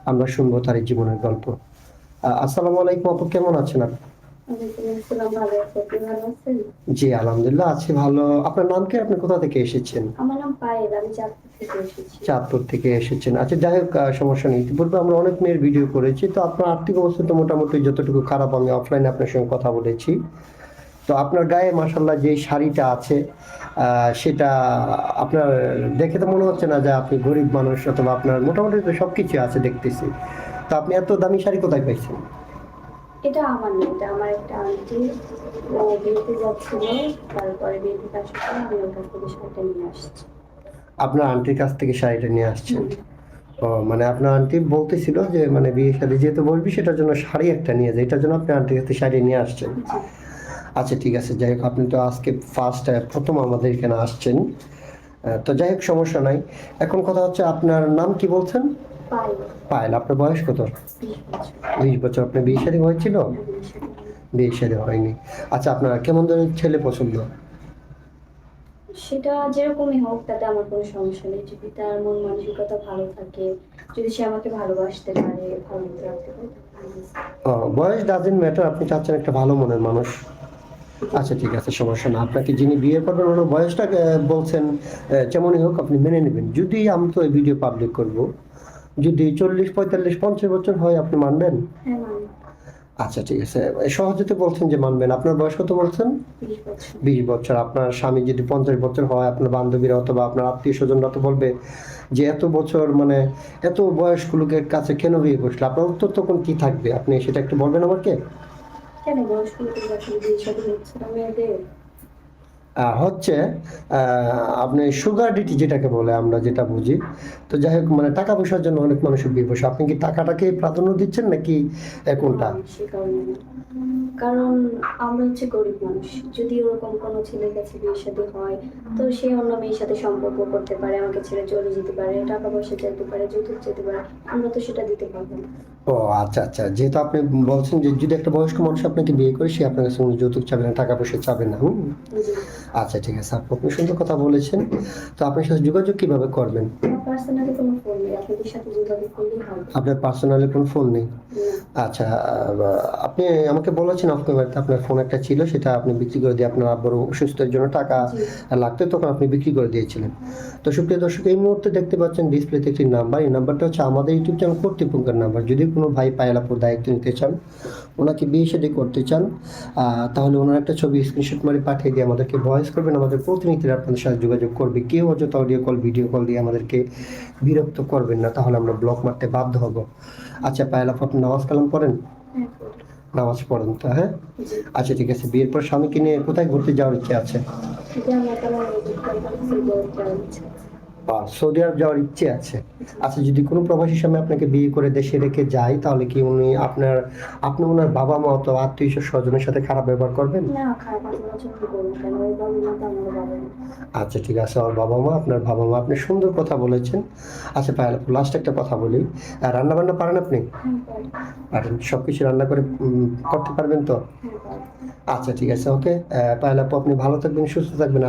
আমরা শুনবো তার এই জীবনের গল্প। আসসালামু আলাইকুম আপু, কেমন আছেন আপনি? ওয়ালাইকুম আসসালাম, ভালো আছি। আপনি ভালো আছেন? জি আলহামদুলিল্লাহ আছি ভালো। আপনার নাম কি? আপনি কোথা থেকে এসেছেন? আমার নাম পায়েল, আমি চাঁদপুর থেকে এসেছি। চাঁদপুর থেকে এসেছেন, আচ্ছা যাই হোক, সমস্যা নেই। ইতিপূর্বে আমরা অনেক মেয়ের ভিডিও করেছি, তো আপনার আর্থিক অবস্থা তো মোটামুটি যতটুকু খারাপ, আমি অফলাইনে আপনার সঙ্গে কথা বলেছি। তো আপনার গায়ে মাশাল্লাহ যে শাড়িটা আছে, সেটা আপনার দেখে তো মনে হচ্ছে না যে আপনি গরিব মানুষ, অথবা আপনার মোটামুটি তো সবকিছু আছে দেখতেছি। তো আপনি এত দামি শাড়ি কোথায় পাইছেন? এটা আমার না, এটা আমার একটা আন্টি। ও বিয়েতে যাচ্ছিল, তারপরে বিয়ে থেকে আসার পর আমি ওর কাছ থেকে শাড়িটা নিয়ে আসছি। আপনার আন্টির কাছ থেকে শাড়িটা নিয়ে আসছেন? হুম, ও মানে আপনার আন্টি বলতেছিল যে মানে বিয়ে শাদী যেহেতু বলবি, সেটার জন্য শাড়ি একটা নিয়ে যায়, এটার জন্য আপনি আন্টির কাছে শাড়ি নিয়ে আসছেন। জি। আচ্ছা ঠিক আছে, যাই হোক, আপনি তো আজকে ফার্স্ট প্রথম আমাদের এখানে আসছেন। তো যাই হোক, সমস্যা নাই। এখন কথা হচ্ছে, আপনার নাম কি বলছেন? পায়েল। পায়েল। আপনার বয়স কত? 20 বছর। 20 বছর। আপনার বিয়ে শাদী হয়েছিল? না, বিয়ের সাথে হয়নি। বিয়ে শাদী হয়নি। আচ্ছা, আপনার কেমন ধরনের ছেলে পছন্দ? সেটা যেরকমই হোক তাতে আমার কোনো সমস্যা নেই, যদি তার মন মানসিকতা ভালো থাকে, যদি সে আমাকে ভালোবাসতে পারে, ভালো মতো রাখতে পারে, তাহলে বয়স ডাজেন্ট ম্যাটার, আপনি চাচ্ছেন একটা ভালো মনের মানুষ। আচ্ছা ঠিক আছে, সমস্যা না। আপনাকে যিনি বিয়ে করবেন ওনার বয়সটা বলছেন, যেমনই হোক আপনি মেনে নেবেন। যদি আমি তো এই ভিডিও পাবলিক করব, যদি 40, 45, 50 বছর হয়, আপনি মানবেন? হ্যাঁ, মানে আচ্ছা ঠিক আছে, সহজে তো বলছেন যে মানবেন। আপনার বয়স কত বলছেন? 20 বছর। 20 বছর। আপনার স্বামী যদি 50 বছর হয়, আপনার বান্ধবীরা অথবা আপনার আত্মীয় স্বজনরা তো বলবে যে এত বছর মানে এত বয়স্কলোকের কাছে কেন বিয়ে করছিল। আপনার উত্তর তখন কি থাকবে, আপনি সেটা একটু বলবেন আমাকে? কেন বয়স্ক লোকের আসলে বিয়ে শাদী হচ্ছে না মেয়েদের? হচ্ছে আপনি সুগার ডিটি যেটাকে বলে, আমরা যেটা বুঝি। তো যাই হোক, মানে টাকা পয়সার জন্য অনেক মানুষের বিয়ে বসে। আপনি কি টাকাটাকে প্রাধান্য দিচ্ছেন নাকি কোনটা? না, সে কারণে না। কারণ আমরা হচ্ছে গরিব মানুষ। যদি ওরকম কোনো ছেলের কাছে বিয়ে শাদী হয়, তো সে অন্য মেয়ের সাথে সম্পর্ক করতে পারে, আমাকে ছেড়ে চলে যেতে পারে, টাকা পয়সা চাইতে পারে, যৌতুক চাইতে পারে। আমরা তো সেটা দিতে পারবো না। ও আচ্ছা আচ্ছা, যেহেতু আপনি বলছেন যে যদি একটা বয়স্ক মানুষ আপনাকে বিয়ে করে, সে আপনার কাছে কোনো যৌতুক চাবে না, টাকা পয়সা চাবে না। হুম। জি। আচ্ছা ঠিক আছে আপু, আপনি সুন্দর কথা বলেছেন। তো আপনার সাথে যোগাযোগ কিভাবে করবেন? আমার পার্সোনালি কোনো ফোন নেই, আপনাদের সাথে যোগাযোগ করলেই হবে। আপনার পার্সোনালি কোনো ফোন নেই? না। আচ্ছা, আপনি আমাকে বলেছেন অফ ক্যামেরাতে আপনার ফোন একটা ছিল, সেটা আপনি বিক্রি করে দিয়ে আপনার আব্বুর অসুস্থের জন্য টাকা জি। লাগতো, তখন আপনি বিক্রি করে দিয়েছিলেন। তো সুপ্রিয় দর্শক, এই মুহূর্তে দেখতে পাচ্ছেন ডিসপ্লেতে একটি নাম্বার। এই নাম্বারটা হচ্ছে আমাদের ইউটিউব চ্যানেল কর্তৃপক্ষের নাম্বার। যদি কোনো ভাই পায়েল আপুর দায়িত্ব নিতে চান, ওনাকে বিয়ে শাদী করতে চান, তাহলে ওনার একটা ছবি স্ক্রিনশট মারি পাঠিয়ে দিয়ে আমাদেরকে ভয়েস করবেন। আমাদের প্রতিনিধিরা আপনাদের সাথে যোগাযোগ করবে। কেউ অযথা অডিও কল, ভিডিও কল দিয়ে আমাদেরকে বিরক্ত করবেন না, তাহলে আমরা ব্লক মারতে বাধ্য হব। আচ্ছা পায়েল আপু, আপনি নামাজ কালাম পড়েন? হ্যাঁ, করি। নামাজ পড়েন তো, হ্যাঁ। জি। আচ্ছা ঠিক আছে, বিয়ের পর স্বামীকে নিয়ে কোথায় ঘুরতে যাওয়ার ইচ্ছে আছে? যদি আমরা তেমন রোজগার পাই, তাহলে যাওয়ার ইচ্ছা আছে। সৌদি আরব যাওয়ার ইচ্ছে আছে। জি। আচ্ছা, যদি কোনো প্রবাসী স্বামী আপনাকে বিয়ে করে দেশে রেখে যায়, তাহলে কি উনি আপনি ওনার বাবা মা অথবা আত্মীয় স্বজনের সাথে খারাপ ব্যবহার করবেন? না, খারাপ আচরণ করবো কেন? ওই বাবা মা তো আমার বাবা মা। আচ্ছা ঠিক আছে, আমার বাবা মা আপনার বাবা মা। আপনি সুন্দর কথা বলেছেন। আচ্ছা পায়েল আপু, লাস্ট একটা কথা বলি। রান্না বান্না পারেন আপনি? হ্যাঁ, পারি। পারেন? সবকিছু রান্না করে করতে পারবেন তো? হ্যাঁ, পারি। আচ্ছা ঠিক আছে, ওকে। পায়েল আপু, আপনি ভালো থাকবেন, সুস্থ থাকবেন।